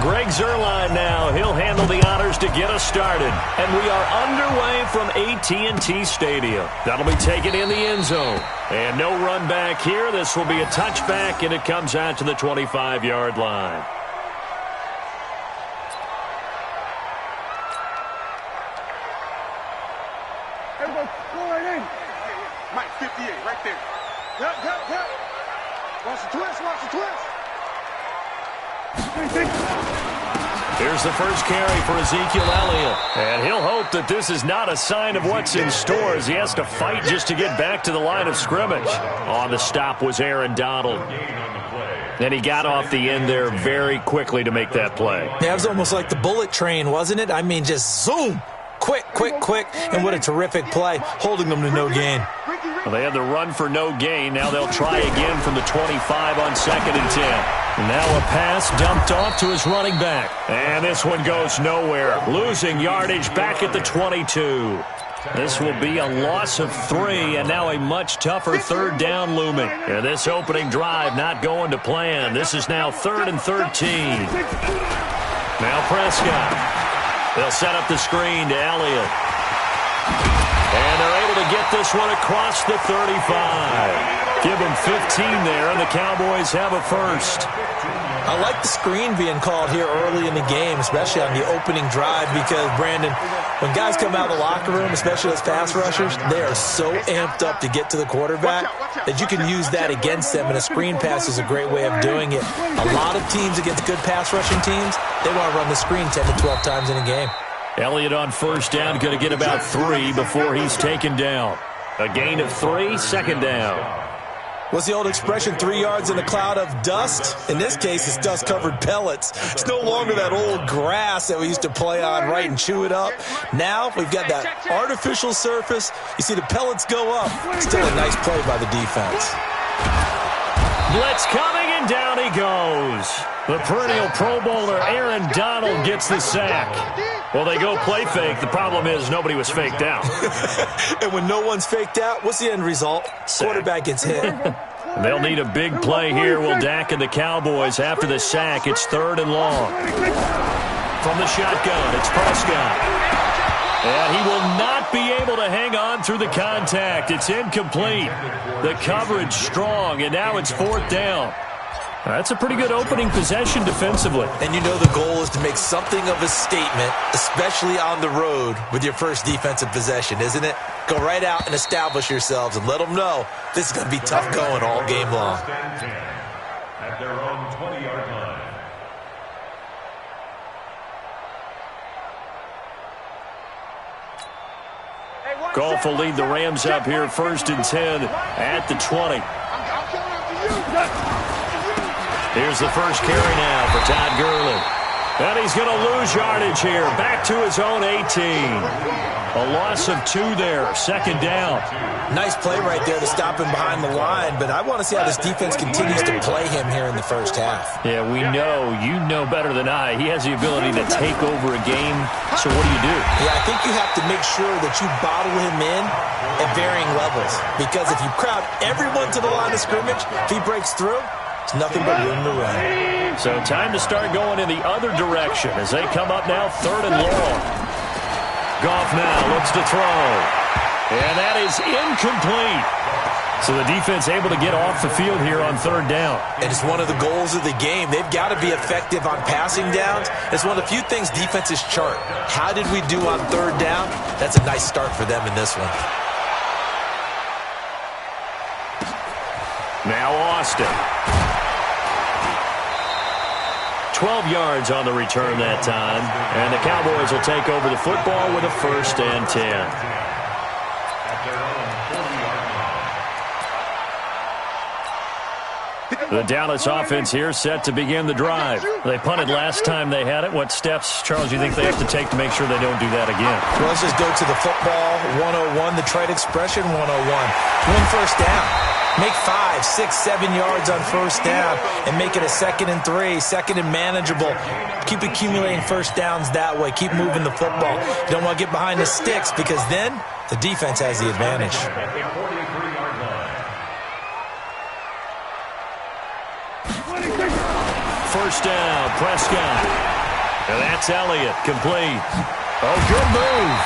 Greg Zuerlein now. He'll handle the honors to get us started. And we are underway from AT&T Stadium. That'll be taken in the end zone. And no run back here. This will be a touchback, and it comes out to the 25-yard line. Everybody, go right in. Mike, 58, right there. Yep. Watch the twist, Here's the first carry for Ezekiel Elliott. And he'll hope that this is not a sign of what's in store as he has to fight just to get back to the line of scrimmage. On the stop was Aaron Donald. And he got off the end there very quickly to make that play. Yeah, it was almost like the bullet train, wasn't it? I mean, just zoom. Quick. And what a terrific play, holding them to no gain. Well, they had the run for no gain. Now they'll try again from the 25 on 2nd and 10. Now a pass dumped off to his running back. And this one goes nowhere. Losing yardage back at the 22. This will be a loss of 3, and now a much tougher 3rd down looming. And this opening drive not going to plan. This is now 3rd and 13. Now Prescott. They'll set up the screen to Elliott. And they're able to get this one across the 35. Give them 15 there, and the Cowboys have a first. I like the screen being called here early in the game, especially on the opening drive, because, Brandon, when guys come out of the locker room, especially as pass rushers, they are so amped up to get to the quarterback that you can use that against them, and a screen pass is a great way of doing it. A lot of teams against good pass rushing teams, they want to run the screen 10 to 12 times in a game. Elliott on first down, going to get about 3 before he's taken down. A gain of 3, 2nd down. What's the old expression, 3 yards in a cloud of dust? In this case, it's dust-covered pellets. It's no longer that old grass that we used to play on, right, and chew it up. Now we've got that artificial surface. You see the pellets go up. Still a nice play by the defense. Blitz coming, and down he goes. The perennial Pro Bowler Aaron Donald gets the sack. Well, they go play fake. The problem is nobody was faked out. And when no one's faked out, what's the end result? Sack. Quarterback gets hit. They'll need a big play here. Will Dak and the Cowboys after the sack. It's 3rd and long. From the shotgun, it's Prescott. And he will not be able to hang on through the contact. It's incomplete. The coverage strong, and now it's 4th down. That's a pretty good opening possession defensively. And you know the goal is to make something of a statement, especially on the road with your first defensive possession, isn't it? Go right out and establish yourselves and let them know this is going to be tough going all game long. At their own 20-yard line. Goff will lead the Rams up here 1st and 10 at the 20. Here's the first carry now for Todd Gurley. And he's going to lose yardage here. Back to his own 18. A loss of 2 there. 2nd down. Nice play right there to stop him behind the line, but I want to see how this defense continues to play him here in the first half. Yeah, we know. You know better than I. He has the ability to take over a game. So what do? Yeah, I think you have to make sure that you bottle him in at varying levels, because if you crowd everyone to the line of scrimmage, if he breaks through, it's nothing but room to run. So time to start going in the other direction as they come up now 3rd and long. Goff now looks to throw. And that is incomplete. So the defense able to get off the field here on 3rd down. And it's one of the goals of the game. They've got to be effective on passing downs. It's one of the few things defenses chart. How did we do on 3rd down? That's a nice start for them in this one. Now Austin. 12 yards on the return that time. And the Cowboys will take over the football with a 1st and 10. The Dallas offense here set to begin the drive. They punted last time they had it. What steps, Charles, do you think they have to take to make sure they don't do that again? Well, let's just go to the football 101, the trade expression 101. Win 1st down. Make 5, 6, 7 yards on 1st down and make it a 2nd and 3, 2nd and manageable. Keep accumulating 1st downs that way. Keep moving the football. You don't want to get behind the sticks because then the defense has the advantage. first down. Prescott. And that's Elliott. Complete. Oh, good move.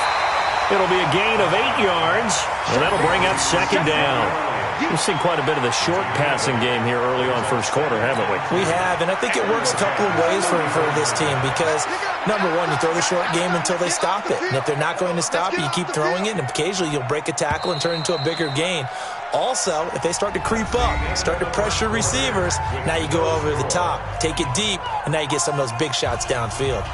It'll be a gain of 8 yards, and that'll bring up second down. We've seen quite a bit of the short passing game here early on first quarter, haven't we? We have, and I think it works a couple of ways for this team because, number one, you throw the short game until they stop it. And if they're not going to stop it, you keep throwing it, and occasionally you'll break a tackle and turn it into a bigger gain. Also, if they start to creep up, start to pressure receivers, now you go over the top, take it deep, and now you get some of those big shots downfield.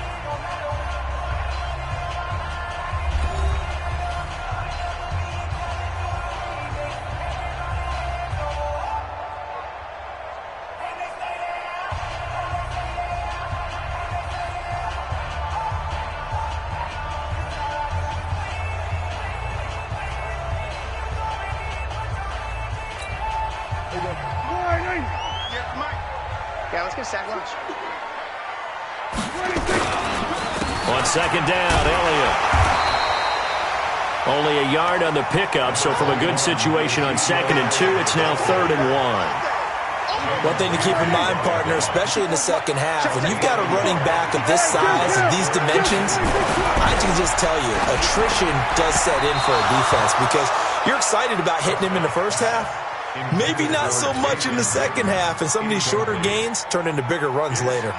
Yeah, let's get sack lunch. On second down, Elliott. Only a yard on the pickup, so from a good situation on 2nd and 2, it's now 3rd and 1. One thing to keep in mind, partner, especially in the second half, when you've got a running back of this size and these dimensions, I can just tell you, attrition does set in for a defense because you're excited about hitting him in the first half. Maybe not so much in the second half, and some of these shorter gains turn into bigger runs later.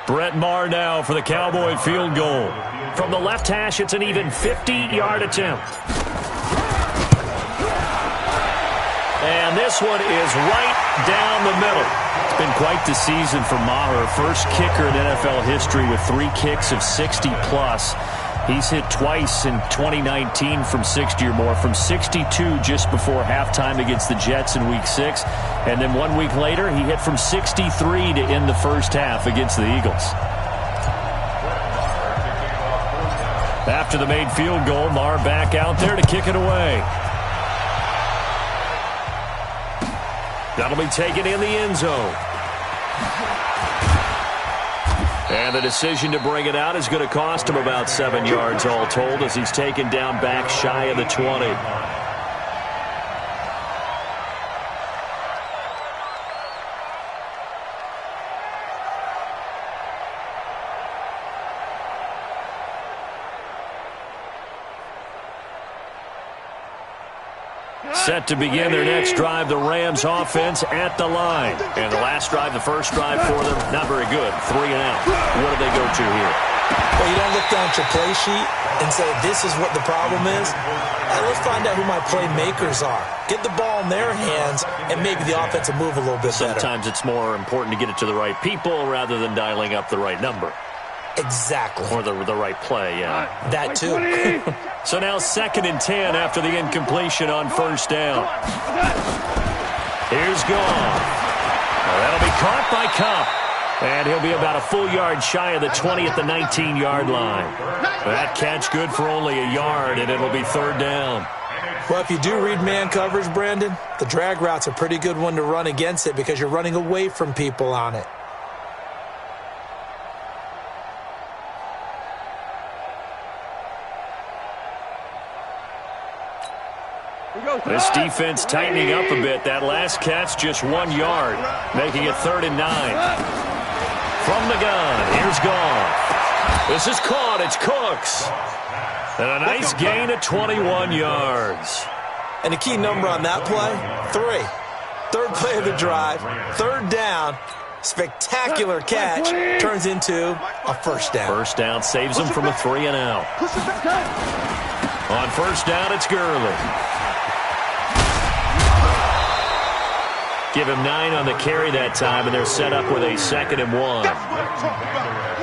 Brett Maher now for the Cowboy field goal. From the left hash, it's an even 50-yard attempt. And this one is right down the middle. It's been quite the season for Maher. First kicker in NFL history with 3 kicks of 60-plus. He's hit twice in 2019 from 60 or more, from 62 just before halftime against the Jets in Week 6. And then 1 week later, he hit from 63 to end the first half against the Eagles. After the made field goal, Maher back out there to kick it away. That'll be taken in the end zone. And the decision to bring it out is going to cost him about 7 yards all told as he's taken down back shy of the 20. Set to begin their next drive, the Rams offense at the line. And the last drive, the first drive for them, not very good. 3 and out. What do they go to here? Well, you don't look down at your play sheet and say, this is what the problem is. Let's find out who my playmakers are. Get the ball in their hands, and maybe the offense will move a little bit better. Sometimes it's more important to get it to the right people rather than dialing up the right number. Exactly. Or the right play, yeah. That too. So now 2nd and 10 after the incompletion on first down. Here's Gone. Well, that'll be caught by Cup. And he'll be about a full yard shy of the 20 at the 19-yard line. That catch good for only a yard, and it'll be 3rd down. Well, if you do read man coverage, Brandon, the drag route's a pretty good one to run against it because you're running away from people on it. This defense tightening up a bit. That last catch just 1 yard, making it 3rd and 9. From the gun, here's Gone. This is caught. It's Cooks. And a nice gain of 21 yards. And the key number on that play, 3. 3rd play of the drive, 3rd down. Spectacular catch turns into a first down. First down saves him from a 3 and out. On first down, it's Gurley. Give him 9 on the carry that time, and they're set up with a 2nd and 1.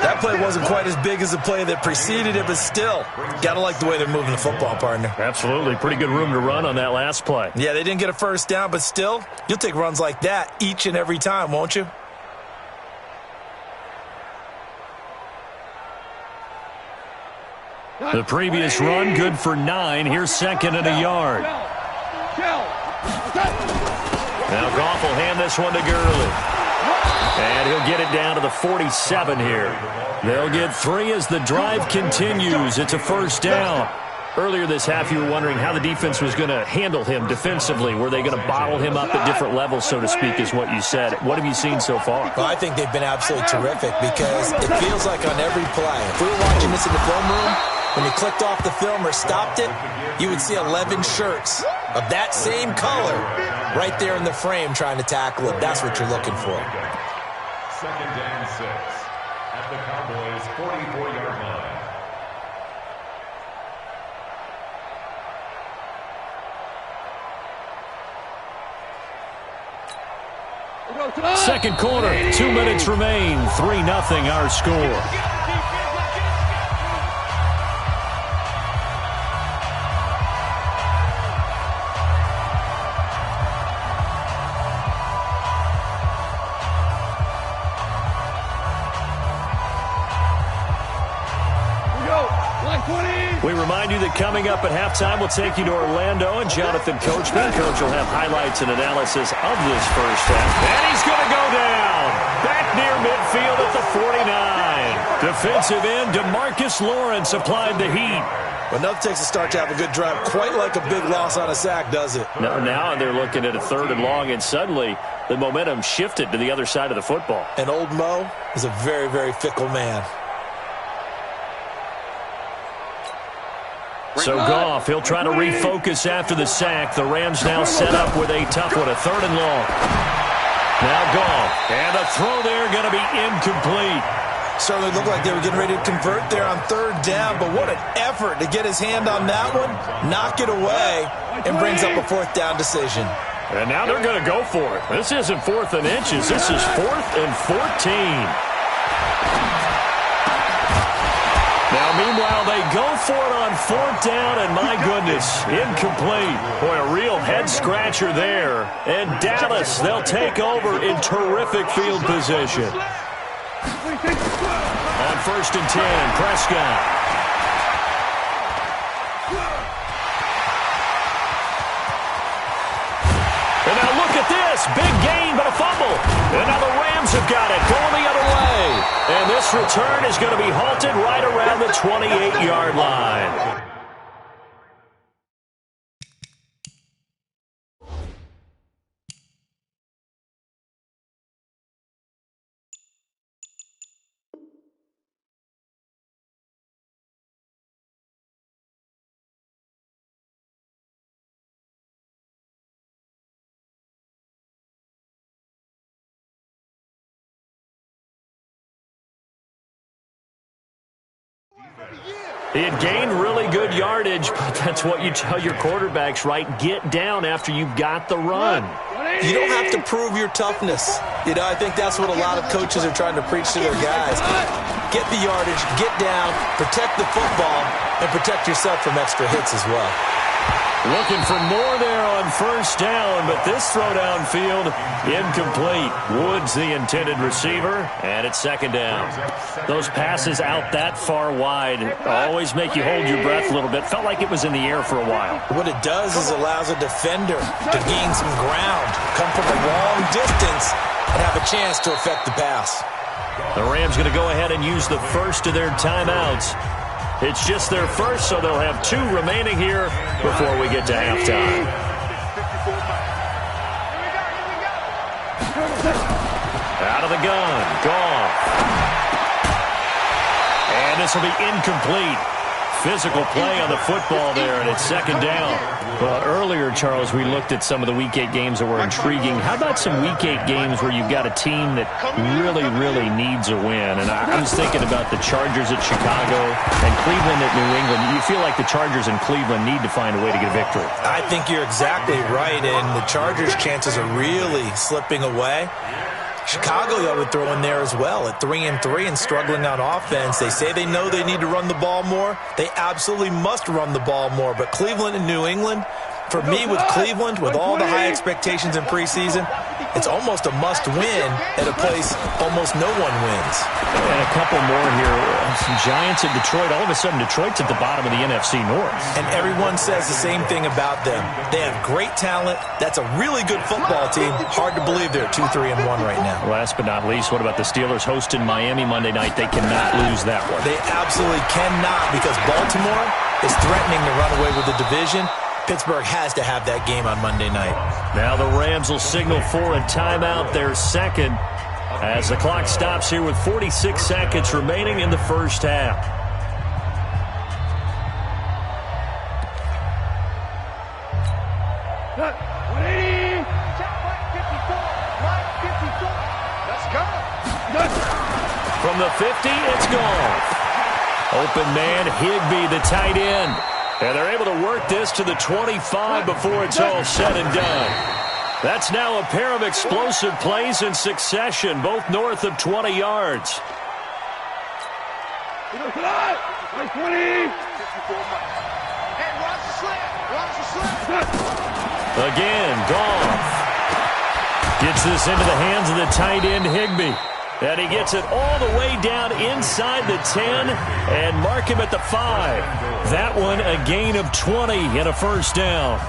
That play wasn't quite as big as the play that preceded it, but still, got to like the way they're moving the football, partner. Absolutely. Pretty good room to run on that last play. Yeah, they didn't get a first down, but still, you'll take runs like that each and every time, won't you? The previous run, good for 9. Here's 2nd and a yard. Now Goff will hand this one to Gurley. And he'll get it down to the 47 here. They'll get 3 as the drive continues. It's a first down. Earlier this half, you were wondering how the defense was going to handle him defensively. Were they going to bottle him up at different levels, so to speak, is what you said. What have you seen so far? Well, I think they've been absolutely terrific because it feels like on every play, if we were watching this in the film room, when you clicked off the film or stopped it, you would see 11 shirts of that same color right there in the frame trying to tackle it. That's what you're looking for. 2nd and 6 at the Cowboys' 44-yard line. Second quarter, 2 minutes remain, 3-0 our score. We remind you that coming up at halftime, we'll take you to Orlando, and Jonathan Coachman. Coach will have highlights and analysis of this first half. And he's going to go down. Back near midfield at the 49. Defensive end DeMarcus Lawrence applied the heat. But nothing takes a start to have a good drive, quite like a big loss on a sack, does it? Now they're looking at a 3rd and long, and suddenly the momentum shifted to the other side of the football. And old Mo is a very, very fickle man. So Goff, he'll try to refocus after the sack. The Rams now set up with a tough one, a 3rd and long. Now Goff, and a throw there going to be incomplete. Certainly looked like they were getting ready to convert there on 3rd down, but what an effort to get his hand on that one, knock it away, and brings up a 4th down decision. And now they're going to go for it. This isn't 4th and inches. This is 4th and 14. Now, meanwhile, they go for it on 4th down, and my goodness, incomplete. Boy, a real head-scratcher there. And Dallas, they'll take over in terrific field position. On 1st and 10, Prescott. And now look at this. Big gain, but a fumble. And now the Rams have got it, going the other way. And this return is going to be halted right around the 28-yard line. He had gained really good yardage, but that's what you tell your quarterbacks, right? Get down after you've got the run. You don't have to prove your toughness. You know, I think that's what a lot of coaches are trying to preach to their guys. Get the yardage, get down, protect the football, and protect yourself from extra hits as well. Looking for more there on 1st down, but this throw downfield, incomplete. Woods the intended receiver, and it's 2nd down. Those passes out that far wide always make you hold your breath a little bit. Felt like it was in the air for a while. What it does is allows a defender to gain some ground, come from a long distance, and have a chance to affect the pass. The Rams going to go ahead and use the first of their timeouts. It's just their first, so they'll have 2 remaining here before we get to halftime. Out of the gun, Goff. And this will be incomplete. Physical play on the football there, and it's 2nd down. Well, earlier, Charles, we looked at some of the Week 8 games that were intriguing. How about some Week 8 games where you've got a team that really, really needs a win? And I was thinking about the Chargers at Chicago and Cleveland at New England. You feel like the Chargers and Cleveland need to find a way to get a victory. I think you're exactly right, and the Chargers' chances are really slipping away. Chicago, I would throw in there as well at 3-3 and struggling on offense. They say they know they need to run the ball more. They absolutely must run the ball more. But Cleveland and New England, for me with Cleveland, with all the high expectations in preseason, it's almost a must-win at a place almost no one wins. And a couple more here. Some Giants in Detroit. All of a sudden, Detroit's at the bottom of the NFC North. And everyone says the same thing about them. They have great talent. That's a really good football team. Hard to believe they're 2-3-1 right now. Last but not least, what about the Steelers hosting Miami Monday night? They cannot lose that one. They absolutely cannot, because Baltimore is threatening to run away with the division. Pittsburgh has to have that game on Monday night. Now the Rams will signal for a timeout, their second, as the clock stops here with 46 seconds remaining in the first half. From the 50, it's gone. Open man, Higbee, the tight end. And they're able to work this to the 25 before it's all said and done. That's now a pair of explosive plays in succession, both north of 20 yards. Again, Goff gets this into the hands of the tight end, Higbee. And he gets it all the way down inside the 10 and mark him at the 5. That one a gain of 20 and a first down.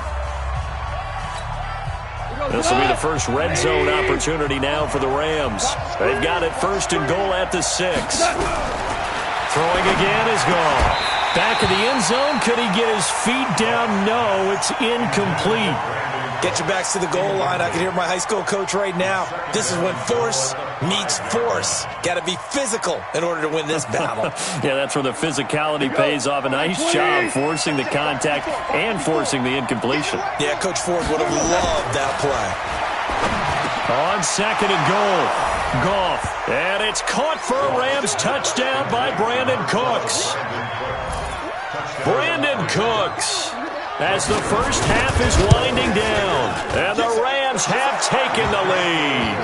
This will be the first red zone opportunity now for the Rams. They've got it first and goal at the 6. Throwing again is gone. Back of the end zone. Could he get his feet down? No, it's incomplete. Get your backs to the goal line. I can hear my high school coach right now. This is when force meets force. Got to be physical in order to win this battle. Yeah, that's where the physicality pays off. A nice job forcing the contact and forcing the incompletion. Yeah, Coach Ford would have loved that play. On second and goal, Goff. And it's caught for a Rams touchdown by Brandon Cooks. Brandon Cooks, as the first half is winding down, and the Rams have taken the lead.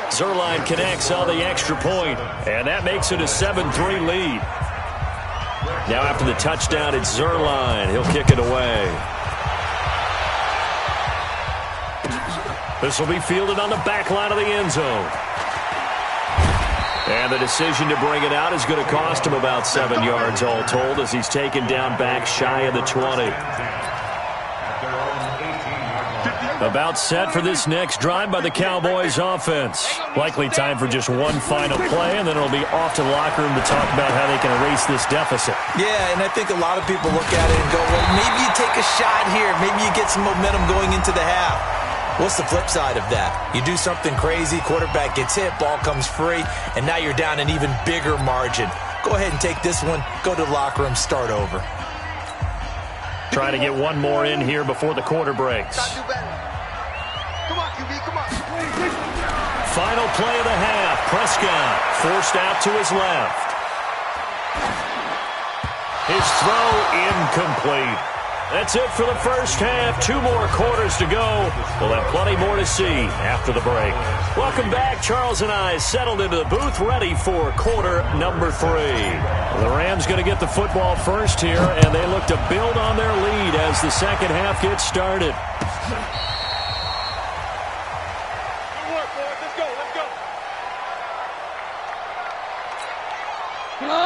Zuerlein connects on the extra point, and that makes it a 7-3 lead. Now after the touchdown, it's Zuerlein. He'll kick it away. This will be fielded on the back line of the end zone. And the decision to bring it out is going to cost him about 7 yards all told, as he's taken down back shy of the 20. About set for this next drive by the Cowboys offense. Likely time for just one final play, and then it'll be off to the locker room to talk about how they can erase this deficit. Yeah, and I think a lot of people look at it and go, well, maybe you take a shot here. Maybe you get some momentum going into the half. What's the flip side of that? You do something crazy, quarterback gets hit, ball comes free, and now you're down an even bigger margin. Go ahead and take this one, go to the locker room, start over. Trying to get one more in here before the quarter breaks. Come on, QB, come on. Final play of the half. Prescott forced out to his left. His throw incomplete. That's it for the first half. 2 more quarters to go. We'll have plenty more to see after the break. Welcome back. Charles and I settled into the booth, ready for quarter number 3. The Rams going to get the football first here, and they look to build on their lead as the second half gets started.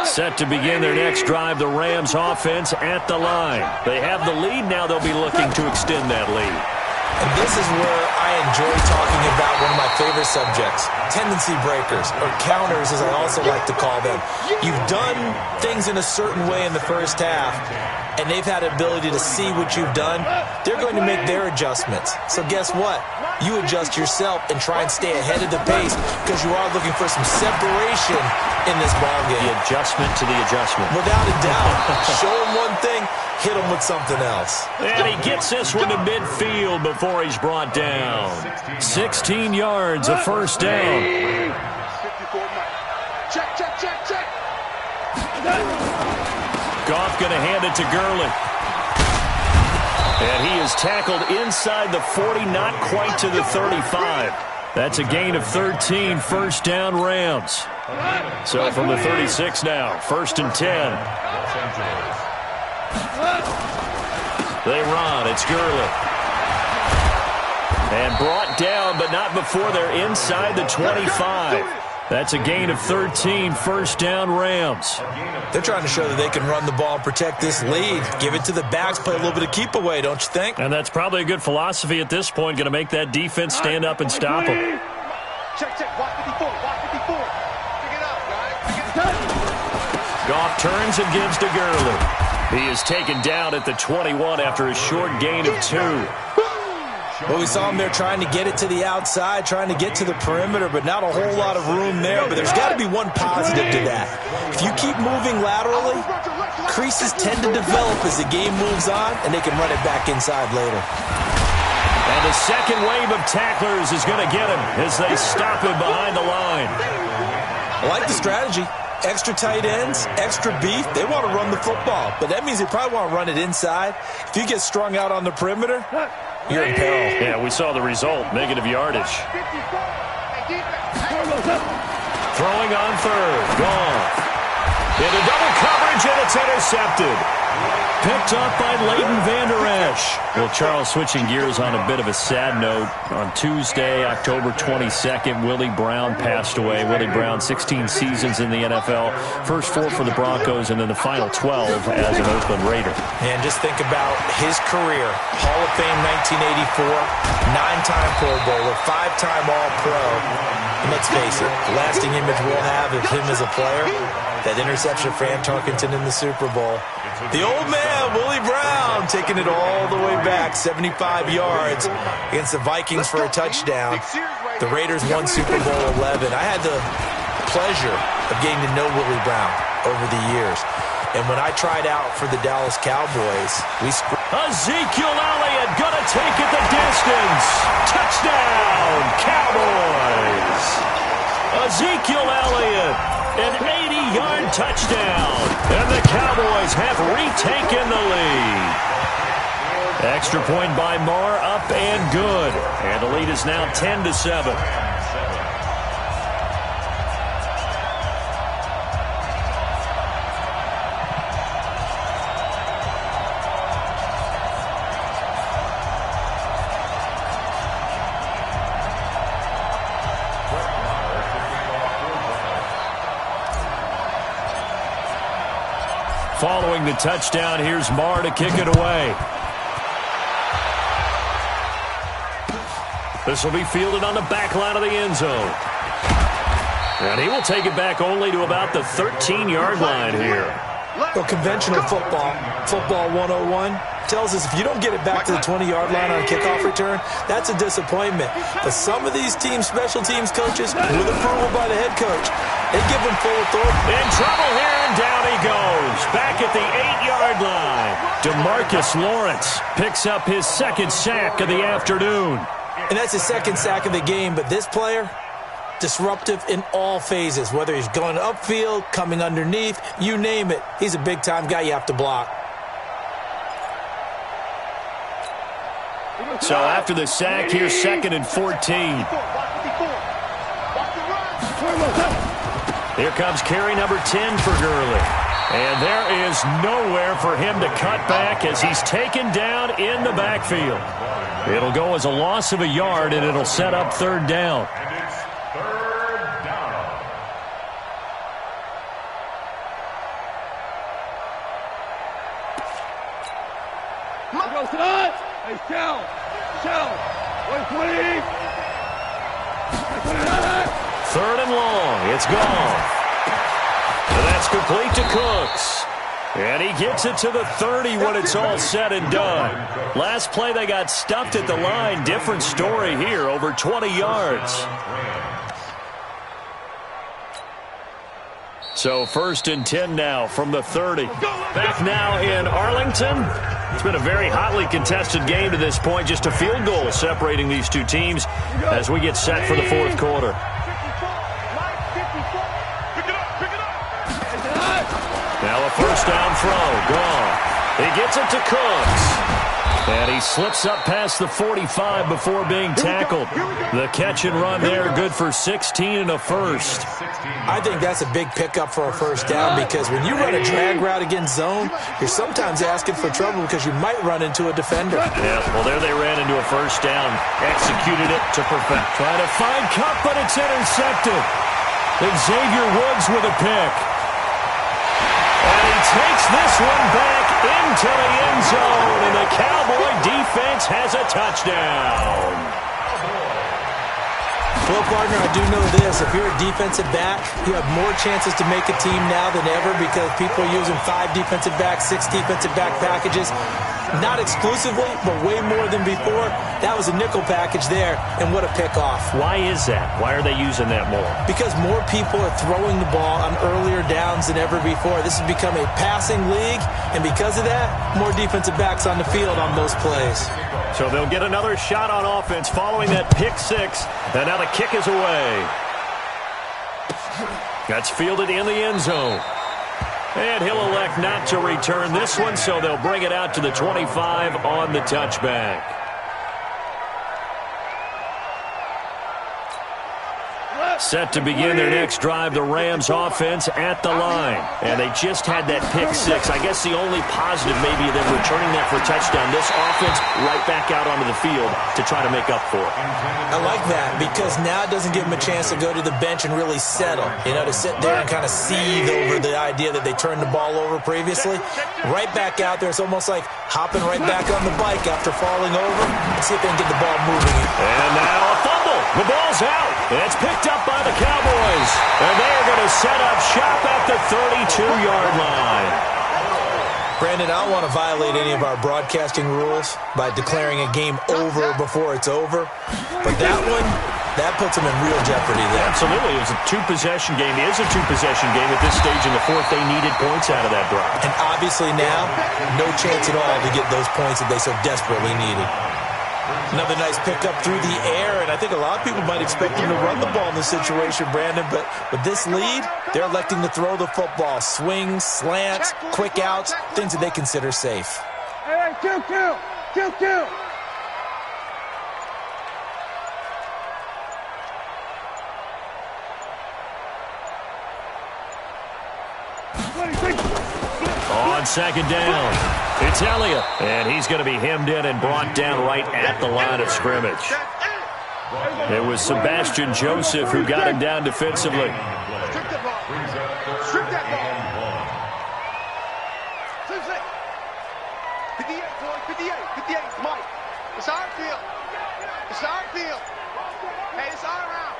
Set to begin their next drive, the Rams offense at the line. They have the lead. Now they'll be looking to extend that lead. And this is where I enjoy talking about one of my favorite subjects, tendency breakers, or counters as I also like to call them. You've done things in a certain way in the first half, and they've had the ability to see what you've done. They're going to make their adjustments. So guess what? You adjust yourself and try and stay ahead of the pace, because you are looking for some separation in this ballgame. The adjustment to the adjustment. Without a doubt. Show them one thing, hit them with something else. And he gets this one to midfield before he's brought down. 16 yards, a first down. Check, check, check, check. Goff going to hand it to Gurley. And he is tackled inside the 40, not quite to the 35. That's a gain of 13, first down Rams. So from the 36 now, 1st and 10. They run. It's Gurley. And brought down, but not before they're inside the 25. That's a gain of 13, first down Rams. They're trying to show that they can run the ball and protect this lead. Give it to the backs, play a little bit of keep away, don't you think? And that's probably a good philosophy at this point, going to make that defense stand up and stop them. Check, watch 54, watch 54. Pick it up, guys. Goff turns and gives to Gurley. He is taken down at the 21 after a short gain of 2. Well, we saw him there trying to get it to the outside, trying to get to the perimeter, but not a whole lot of room there. But there's got to be one positive to that. If you keep moving laterally, creases tend to develop as the game moves on, and they can run it back inside later. And the second wave of tacklers is going to get him as they stop him behind the line. I like the strategy. Extra tight ends, extra beef. They want to run the football, but that means they probably want to run it inside. If you get strung out on the perimeter, you're in peril. Yeah, we saw the result, negative yardage. Throwing on third, gone. Into double coverage, and it's intercepted. Picked up by Leighton Vander Esch. Well, Charles, switching gears on a bit of a sad note. On Tuesday, October 22nd, Willie Brown passed away. Willie Brown, 16 seasons in the NFL. First 4 for the Broncos, and then the final 12 as an Oakland Raider. And just think about his career. Hall of Fame 1984, 9-time Pro Bowler, 5-time All-Pro. And let's face it, the lasting image we'll have of him as a player, that interception for Fran Tarkenton in the Super Bowl. The old man, Willie Brown, taking it all the way back, 75 yards against the Vikings for a touchdown. The Raiders won Super Bowl 11. I had the pleasure of getting to know Willie Brown over the years. And when I tried out for the Dallas Cowboys, Ezekiel Elliott gonna take it the distance. Touchdown, Cowboys. Ezekiel Elliott, an 80-yard touchdown. And the Cowboys have retaken the lead. Extra point by Marr, up and good. And the lead is now 10-7. Following the touchdown, here's Marr to kick it away. This will be fielded on the back line of the end zone. And he will take it back only to about the 13-yard line here. Well, conventional football, football 101, tells us if you don't get it back to the 20-yard line on a kickoff return, that's a disappointment. But some of these teams, special teams coaches, with approval by the head coach, they give them full authority. In trouble here, and down he goes. Back at the 8-yard line. DeMarcus Lawrence picks up his second sack of the afternoon. And that's his second sack of the game, but this player, disruptive in all phases, whether he's going upfield, coming underneath, you name it. He's a big-time guy you have to block. So after the sack, here's 2nd and 14. Here comes carry number 10 for Gurley. And there is nowhere for him to cut back as he's taken down in the backfield. It'll go as a loss of a yard, and it'll set up 3rd down. And it's 3rd down. Goes to us. Hey, Shell. 120. 3rd and long. It's gone. And that's complete to Cooks. And he gets it to the 30 when it's all said and done. Last play, they got stuffed at the line. Different story here, over 20 yards. So 1st and 10 now from the 30. Back now in Arlington. It's been a very hotly contested game to this point. Just a field goal separating these two teams as we get set for the 4th quarter. Now a 1st down throw. Gone. He gets it to Cooks. And he slips up past the 45 before being tackled. The catch and run there, good for 16 and a first. I think that's a big pickup for a first down because when you run a drag route against zone, you're sometimes asking for trouble because you might run into a defender. Yeah, well, there they ran into a first down. Executed it to perfect. Trying to find Cup, but it's intercepted. Xavier Woods with a pick. And he takes this one back into the end zone, and the Cowboy defense has a touchdown. Well, partner, I do know this. If you're a defensive back, you have more chances to make a team now than ever because people are using 5 defensive backs, 6 defensive back packages. Not exclusively, but way more than before. That was a nickel package there, and what a pickoff. Why is that? Why are they using that more? Because more people are throwing the ball on earlier downs than ever before. This has become a passing league, and because of that, more defensive backs on the field on those plays. So they'll get another shot on offense following that pick 6, and now the kick is away. That's fielded in the end zone. And he'll elect not to return this one, so they'll bring it out to the 25 on the touchback. Set to begin their next drive, the Rams offense at the line. And they just had that pick 6. I guess the only positive maybe them returning that for a touchdown. This offense right back out onto the field to try to make up for it. I like that because now it doesn't give them a chance to go to the bench and really settle. You know, to sit there and kind of seethe over the idea that they turned the ball over previously. Right back out there, it's almost like hopping right back on the bike after falling over. Let's see if they can get the ball moving. And now a fumble. The ball's out. And it's picked up by the Cowboys. And they're going to set up shop at the 32-yard line. Brandon, I don't want to violate any of our broadcasting rules by declaring a game over before it's over. But that one, that puts them in real jeopardy there. Absolutely. It was a 2-possession game. It is a 2-possession game at this stage in the fourth. They needed points out of that drive. And obviously now, no chance at all to get those points that they so desperately needed. Another nice pickup through the air, and I think a lot of people might expect them to run the ball in this situation, Brandon, but with this lead, they're electing to throw the football. Swings, slants, quick outs, things that they consider safe. Hey, kill. On second down, it's Elliott, and he's going to be hemmed in and brought down right at the line of scrimmage. It was Sebastian Joseph who got him down defensively. Strip that ball. 58, boy, 58, Mike. It's our field. Hey, it's our house.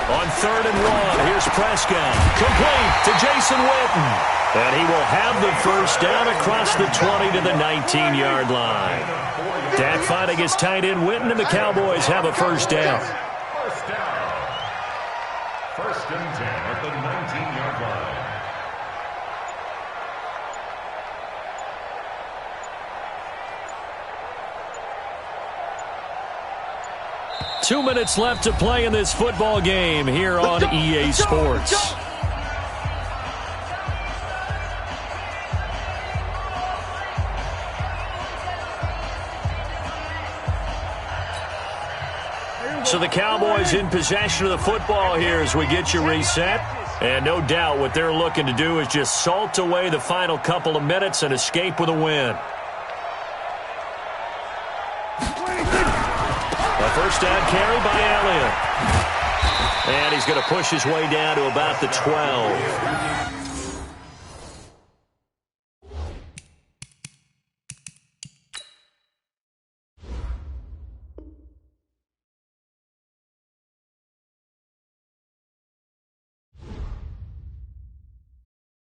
On 3rd and 1, here's Prescott. Complete to Jason Witten. And he will have the first down across the 20 to the 19-yard line. Dak finding his tight end Witten, and the Cowboys have a first down. First and 10 at the 19-yard line. 2 minutes left to play in this football game here on EA Sports. So the Cowboys in possession of the football here as we get you reset. And no doubt what they're looking to do is just salt away the final couple of minutes and escape with a win. A first down carry by Elliott. And he's going to push his way down to about the 12.